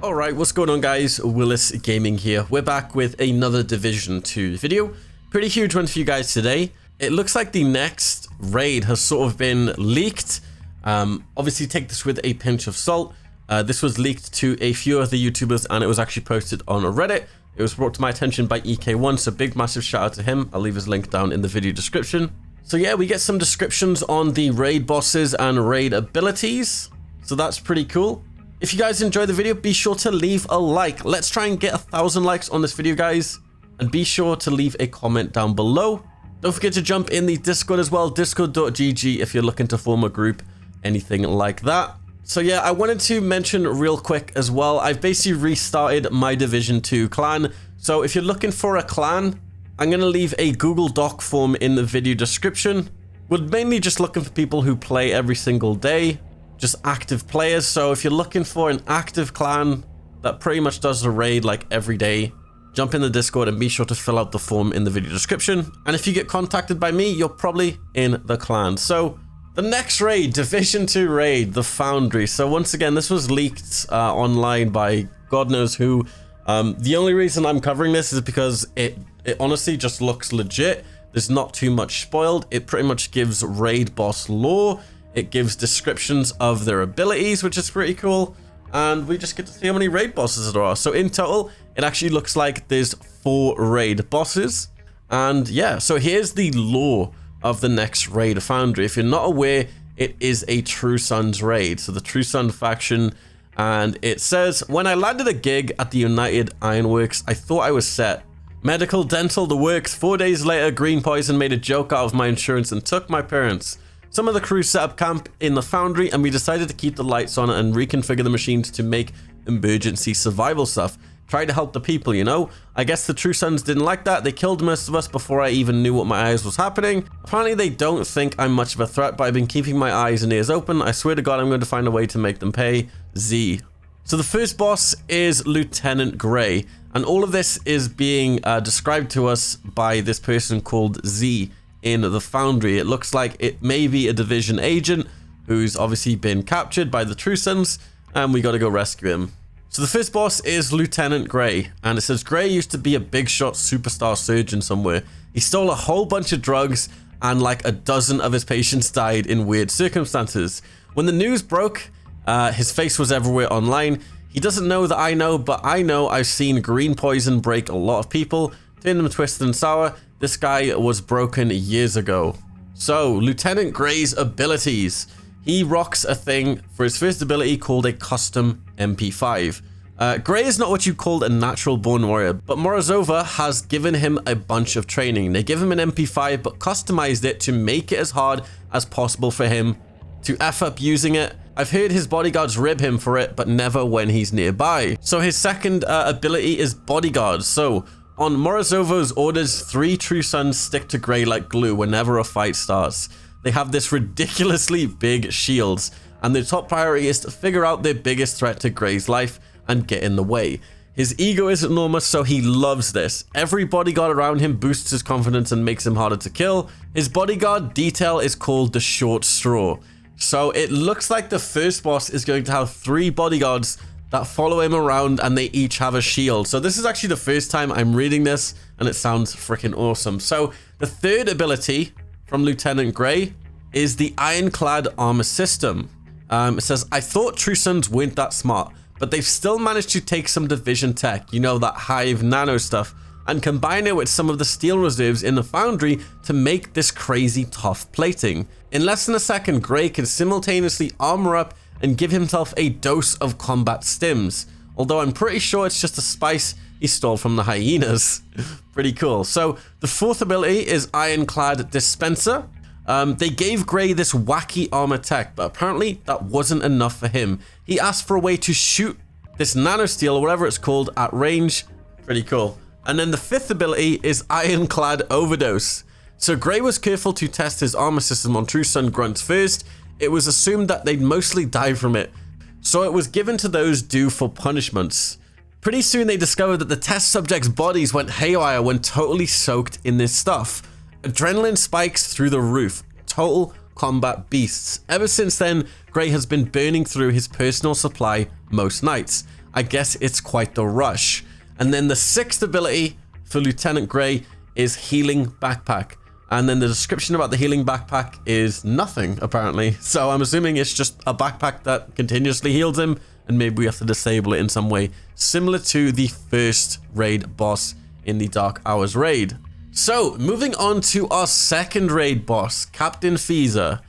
Alright, what's going on guys? Willis Gaming here. We're back with another Division 2 video. Pretty huge one for you guys today. It looks like the next raid has sort of been leaked. Obviously take this with a pinch of salt. This was leaked to a few other YouTubers and it was actually posted on Reddit. It was brought to my attention by EK1, so big massive shout out to him. I'll leave his link down in the video description. So yeah, we get some descriptions on the raid bosses and raid abilities. So that's pretty cool. If you guys enjoy the video, be sure to leave a like. Let's try and get 1,000 likes on this video, guys. And be sure to leave a comment down below. Don't forget to jump in the Discord as well, discord.gg if you're looking to form a group, anything like that. So yeah, I wanted to mention real quick as well, I've basically restarted my Division 2 clan. So if you're looking for a clan, I'm going to leave a Google Doc form in the video description. We're mainly just looking for people who play every single day. Just active players. So if you're looking for an active clan that pretty much does the raid like every day, jump in the Discord and be sure to fill out the form in the video description. And if you get contacted by me, you're probably in the clan. So the next raid, Division 2 raid, the Foundry. So once again, this was leaked online by God knows who. The only reason I'm covering this is because it honestly just looks legit. There's not too much spoiled. It pretty much gives raid boss lore. It gives descriptions of their abilities, which is pretty cool. And we just get to see how many raid bosses there are. So in total, it actually looks like there's 4 raid bosses. And yeah, so here's the lore of the next raid Foundry. If you're not aware, it is a True Sons raid. So the True Sun faction. And it says, when I landed a gig at the United Ironworks, I thought I was set. Medical, dental, the works. 4 days later, Green Poison made a joke out of my insurance and took my parents. Some of the crew set up camp in the Foundry and we decided to keep the lights on and reconfigure the machines to make emergency survival stuff. Try to help the people, you know? I guess the True Sons didn't like that. They killed most of us before I even knew what my eyes was happening. Apparently they don't think I'm much of a threat, but I've been keeping my eyes and ears open. I swear to God, I'm going to find a way to make them pay. Z. So the first boss is Lieutenant Gray. And all of this is being described to us by this person called Z in the Foundry. It looks like it may be a Division agent who's obviously been captured by the True Sons, and we got to go rescue him. So the first boss is Lieutenant Gray, and it says Gray used to be a big shot superstar surgeon somewhere. He stole a whole bunch of drugs and like a dozen of his patients died in weird circumstances. When the news broke, his face was everywhere online. He doesn't know that I know, but I know I've seen Green Poison break a lot of people, turn them twisted and sour. This guy was broken years ago. So, Lieutenant Gray's abilities. He rocks a thing for his first ability called a custom MP5. Gray is not what you called a natural born warrior, but Morris Ovo has given him a bunch of training. They give him an MP5, but customized it to make it as hard as possible for him to F up using it. I've heard his bodyguards rib him for it, but never when he's nearby. So his second ability is bodyguard. So, on Morris Ovo's orders, 3 True Sons stick to Gray like glue whenever a fight starts. They have this ridiculously big shields, and their top priority is to figure out their biggest threat to Gray's life and get in the way. His ego is enormous, so he loves this. Every bodyguard around him boosts his confidence and makes him harder to kill. His bodyguard detail is called the Short Straw. So it looks like the first boss is going to have 3 bodyguards that follow him around and they each have a shield. So this is actually the first time I'm reading this and it sounds freaking awesome. So the third ability from Lieutenant Gray is the Ironclad armor system. It says, I thought True Sons weren't that smart, but they've still managed to take some Division tech, you know, that Hive nano stuff, and combine it with some of the steel reserves in the Foundry to make this crazy tough plating. In less than a second, Gray can simultaneously armor up and give himself a dose of combat stims. Although I'm pretty sure it's just a spice he stole from the hyenas. Pretty cool. So the fourth ability is Ironclad Dispenser. They gave Gray this wacky armor tech, but apparently that wasn't enough for him. He asked for a way to shoot this nanosteel, or whatever it's called, at range. Pretty cool. And then the fifth ability is Ironclad Overdose. So Gray was careful to test his armor system on True Sun grunts first. It was assumed that they'd mostly die from it, so it was given to those due for punishments. Pretty soon they discovered that the test subjects' bodies went haywire when totally soaked in this stuff. Adrenaline spikes through the roof. Total combat beasts. Ever since then, Gray has been burning through his personal supply most nights. I guess it's quite the rush. And then the 6th ability for Lieutenant Gray is Healing Backpack. And then the description about the Healing Backpack is nothing, apparently. So I'm assuming it's just a backpack that continuously heals him, and maybe we have to disable it in some way, similar to the first raid boss in the Dark Hours raid. So, moving on to our second raid boss, Captain Feyza.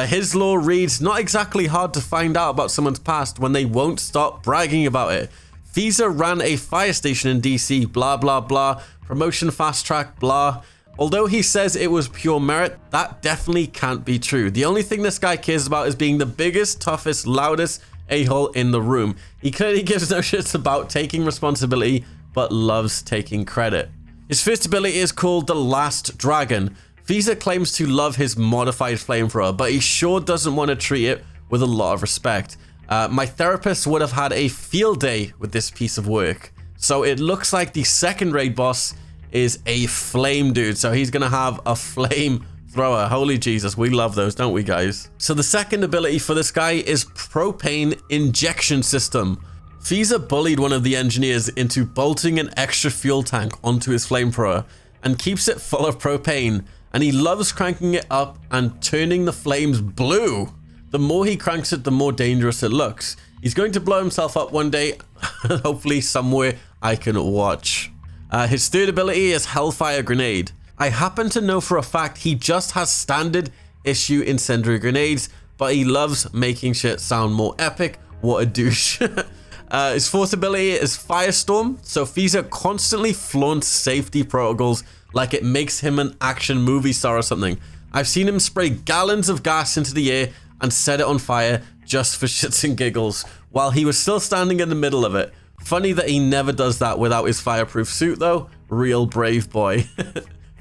His lore reads, not exactly hard to find out about someone's past when they won't stop bragging about it. Feyza ran a fire station in DC, blah blah blah, promotion fast track, blah. Although he says it was pure merit, that definitely can't be true. The only thing this guy cares about is being the biggest, toughest, loudest a-hole in the room. He clearly gives no shits about taking responsibility, but loves taking credit. His first ability is called the Last Dragon. Feyza claims to love his modified flamethrower, but he sure doesn't want to treat it with a lot of respect. My therapist would have had a field day with this piece of work. So it looks like the second raid boss is a flame dude. So he's going to have a flame thrower. Holy Jesus, we love those, don't we, guys? So the second ability for this guy is Propane Injection System. Feyza bullied one of the engineers into bolting an extra fuel tank onto his flamethrower and keeps it full of propane, and he loves cranking it up and turning the flames blue. The more he cranks it, the more dangerous it looks. He's going to blow himself up one day, hopefully somewhere I can watch. His third ability is Hellfire Grenade. I happen to know for a fact he just has standard issue incendiary grenades, but he loves making shit sound more epic. What a douche. His fourth ability is Firestorm. So Feyza constantly flaunts safety protocols like it makes him an action movie star or something. I've seen him spray gallons of gas into the air and set it on fire just for shits and giggles while he was still standing in the middle of it. Funny that he never does that without his fireproof suit though. Real brave boy.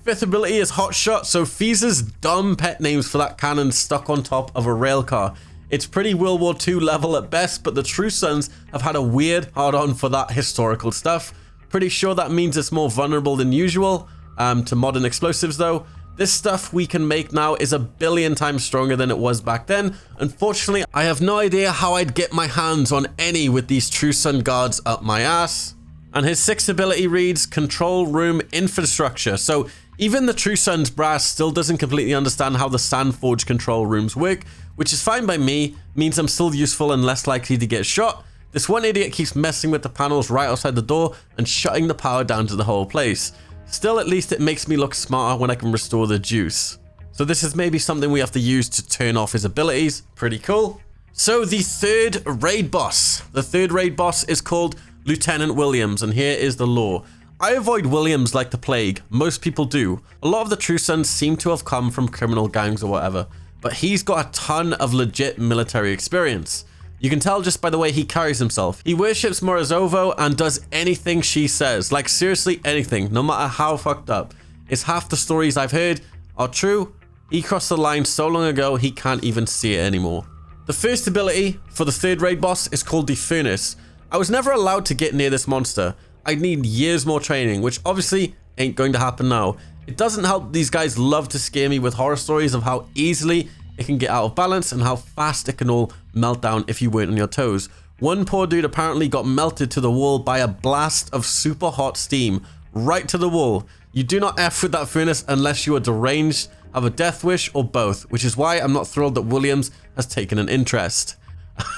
Fifth ability is Hotshot. So Feyza's dumb pet names for that cannon stuck on top of a rail car. It's pretty World War II level at best, but the True Sons have had a weird hard-on for that historical stuff. Pretty sure that means it's more vulnerable than usual to modern explosives though. This stuff we can make now is a billion times stronger than it was back then. Unfortunately, I have no idea how I'd get my hands on any with these True Sun guards up my ass. And his sixth ability reads Control Room Infrastructure. So even the True Sons brass still doesn't completely understand how the Sandforge control rooms work, which is fine by me, means I'm still useful and less likely to get shot. This one idiot keeps messing with the panels right outside the door and shutting the power down to the whole place. Still, at least it makes me look smarter when I can restore the juice. So this is maybe something we have to use to turn off his abilities. Pretty cool. So the third raid boss. The third raid boss is called Lieutenant Williams, and here is the lore. I avoid Williams like the plague. Most people do. A lot of the True Sons seem to have come from criminal gangs or whatever, but he's got a ton of legit military experience. You can tell just by the way he carries himself. He worships Morris Ovo and does anything she says. Like seriously anything, no matter how fucked up. It's half the stories I've heard are true. He crossed the line so long ago he can't even see it anymore. The first ability for the third raid boss is called the Furnace. I was never allowed to get near this monster. I'd need years more training, which obviously ain't going to happen now. It doesn't help these guys love to scare me with horror stories of how easily it can get out of balance and how fast it can all melt down if you weren't on your toes. One poor dude apparently got melted to the wall by a blast of super hot steam. Right to the wall. You do not F with that furnace unless you are deranged, have a death wish, or both, which is why I'm not thrilled that Williams has taken an interest.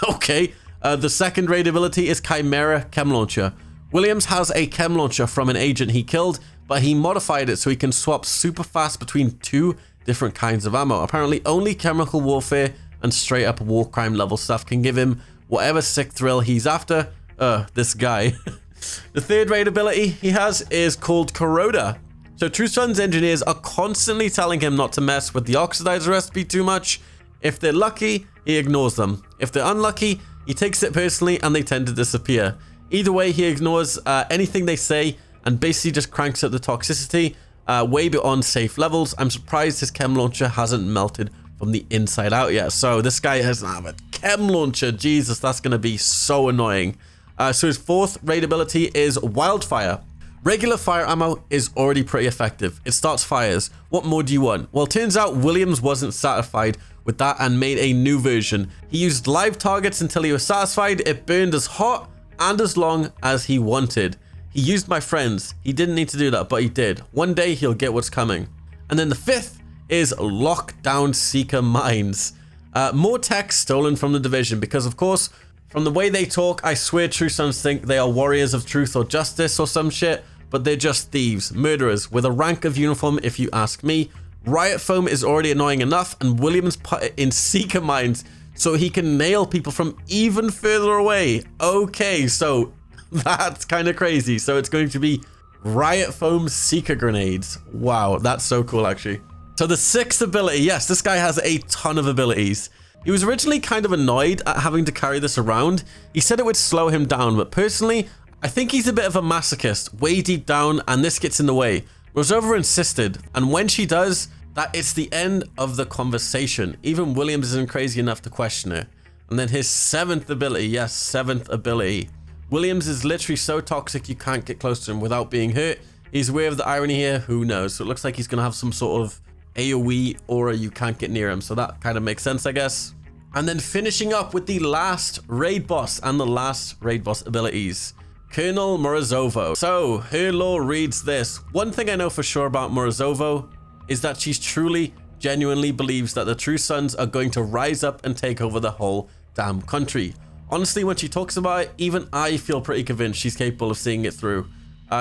Okay, the second raid ability is Chimera Chem Launcher. Williams has a chem launcher from an agent he killed, but he modified it so he can swap super fast between two different kinds of ammo. Apparently only chemical warfare and straight up war crime level stuff can give him whatever sick thrill he's after. This guy. The third raid ability he has is called Kuroda. So True Sons engineers are constantly telling him not to mess with the oxidizer recipe too much. If they're lucky, he ignores them. If they're unlucky, he takes it personally and they tend to disappear. Either way, he ignores anything they say and basically just cranks up the toxicity way beyond safe levels. I'm surprised his chem launcher hasn't melted from the inside out yet. So this guy has a chem launcher. Jesus, that's going to be so annoying. So his fourth raid ability is Wildfire. Regular fire ammo is already pretty effective. It starts fires. What more do you want? Well, turns out Williams wasn't satisfied with that and made a new version. He used live targets until he was satisfied. It burned as hot and as long as he wanted. He used my friends. He didn't need to do that, but he did. One day he'll get what's coming. And then the fifth is Lockdown Seeker Mines. More tech stolen from the division because, of course, from the way they talk, I swear True Sons think they are warriors of truth or justice or some shit, but they're just thieves, murderers, with a rank of uniform if you ask me. Riot Foam is already annoying enough, and Williams put it in Seeker Mines so he can nail people from even further away. Okay, so that's kind of crazy. So it's going to be Riot Foam Seeker Grenades. Wow, that's so cool, actually. So the sixth ability, yes, this guy has a ton of abilities. He was originally kind of annoyed at having to carry this around. He said it would slow him down, but personally, I think he's a bit of a masochist, way deep down, and this gets in the way. Morris Ovo insisted, and when she does, that it's the end of the conversation. Even Williams isn't crazy enough to question it. And then his seventh ability, yes, seventh ability. Williams is literally so toxic you can't get close to him without being hurt. He's aware of the irony here, who knows? So it looks like he's gonna have some sort of AoE aura, you can't get near him. So that kind of makes sense, I guess. And then finishing up with the last raid boss and the last raid boss abilities. Colonel Morris Ovo. So her lore reads this. One thing I know for sure about Morris Ovo is that she's truly, genuinely believes that the True Sons are going to rise up and take over the whole damn country. Honestly, when she talks about it, even I feel pretty convinced she's capable of seeing it through.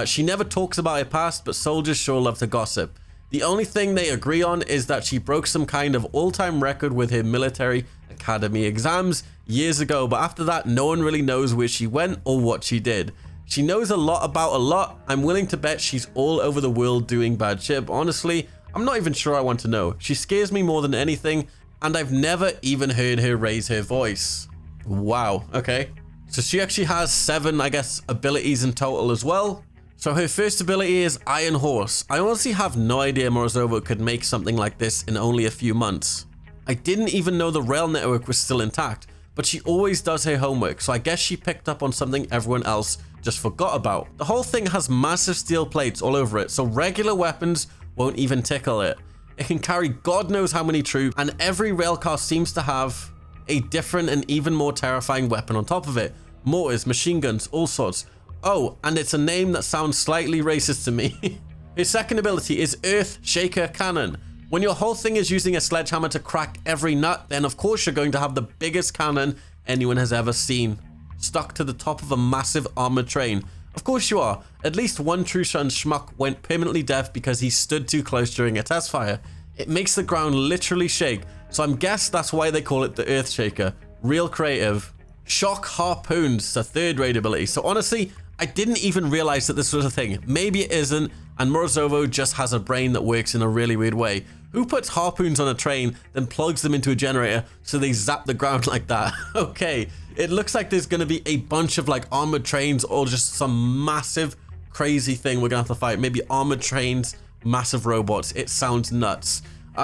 She never talks about her past, but soldiers sure love to gossip. The only thing they agree on is that she broke some kind of all-time record with her military academy exams years ago, but after that, no one really knows where she went or what she did. She knows a lot about a lot. I'm willing to bet she's all over the world doing bad shit, but honestly, I'm not even sure I want to know. She scares me more than anything, and I've never even heard her raise her voice. Wow, okay. So she actually has 7, I guess, abilities in total as well. So her first ability is Iron Horse. I honestly have no idea Morris Ovo could make something like this in only a few months. I didn't even know the rail network was still intact, but she always does her homework, so I guess she picked up on something everyone else just forgot about. The whole thing has massive steel plates all over it, so regular weapons won't even tickle it. It can carry God knows how many troops, and every railcar seems to have a different and even more terrifying weapon on top of it. Mortars, machine guns, all sorts. Oh, and it's a name that sounds slightly racist to me. His second ability is Earth Shaker Cannon. When your whole thing is using a sledgehammer to crack every nut, then of course you're going to have the biggest cannon anyone has ever seen, stuck to the top of a massive armored train. Of course you are. At least one True Sun schmuck went permanently deaf because he stood too close during a test fire. It makes the ground literally shake, so I'm guessed that's why they call it the Earth Shaker. Real creative. Shock Harpoons, the third raid ability. So honestly, I didn't even realize that this was a thing. Maybe it isn't, and Morris Ovo just has a brain that works in a really weird way. Who puts harpoons on a train, then plugs them into a generator so they zap the ground like that? Okay, it looks like there's gonna be a bunch of like armored trains or just some massive crazy thing we're gonna have to fight. Maybe armored trains, massive robots. It sounds nuts.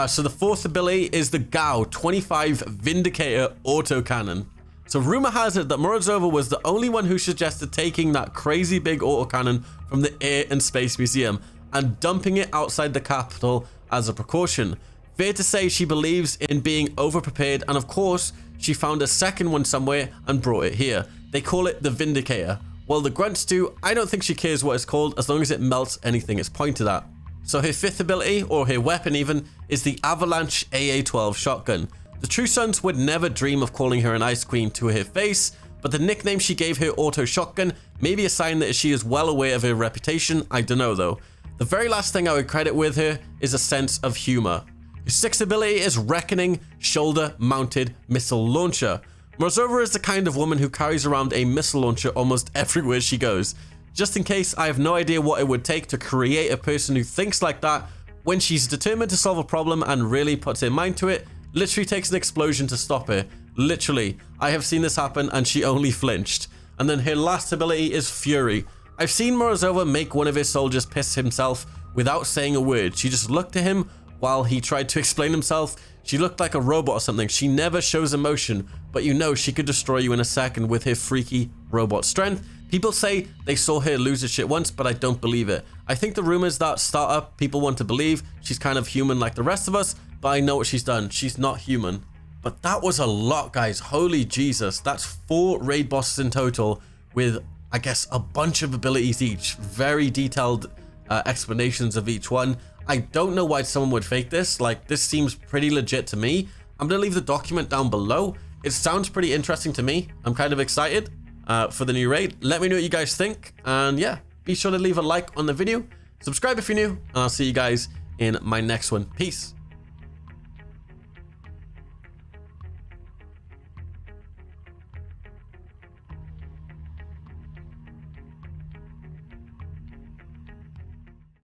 So the fourth ability is the GAU 25 Vindicator Autocannon. So rumor has it that Morris Ovo was the only one who suggested taking that crazy big autocannon from the Air and Space Museum and dumping it outside the capital as a precaution. Fair to say she believes in being overprepared, and of course, she found a second one somewhere and brought it here. They call it the Vindicator. Well, the grunts do. I don't think she cares what it's called as long as it melts anything it's pointed at. So her fifth ability, or her weapon even, is the Avalanche AA-12 shotgun. The True Sons would never dream of calling her an Ice Queen to her face, but the nickname she gave her auto shotgun may be a sign that she is well aware of her reputation. I don't know though. The very last thing I would credit with her is a sense of humor. Her sixth ability is Reckoning Shoulder Mounted Missile Launcher. Morris Ovo is the kind of woman who carries around a missile launcher almost everywhere she goes. Just in case, I have no idea what it would take to create a person who thinks like that. When she's determined to solve a problem and really puts her mind to it, literally takes an explosion to stop her. Literally, I have seen this happen and she only flinched. And then her last ability is Fury. I've seen Morris Ovo make one of his soldiers piss himself without saying a word. She just looked at him while he tried to explain himself. She looked like a robot or something. She never shows emotion, but you know she could destroy you in a second with her freaky robot strength. People say they saw her lose her shit once, but I don't believe it. I think the rumors that start up, people want to believe she's kind of human like the rest of us, but I know what she's done. She's not human. But that was a lot, guys. Holy Jesus. That's 4 raid bosses in total with, I guess, a bunch of abilities each. Very detailed explanations of each one. I don't know why someone would fake this. Like, this seems pretty legit to me. I'm going to leave the document down below. It sounds pretty interesting to me. I'm kind of excited for the new raid. Let me know what you guys think. And yeah, be sure to leave a like on the video. Subscribe if you're new. And I'll see you guys in my next one. Peace.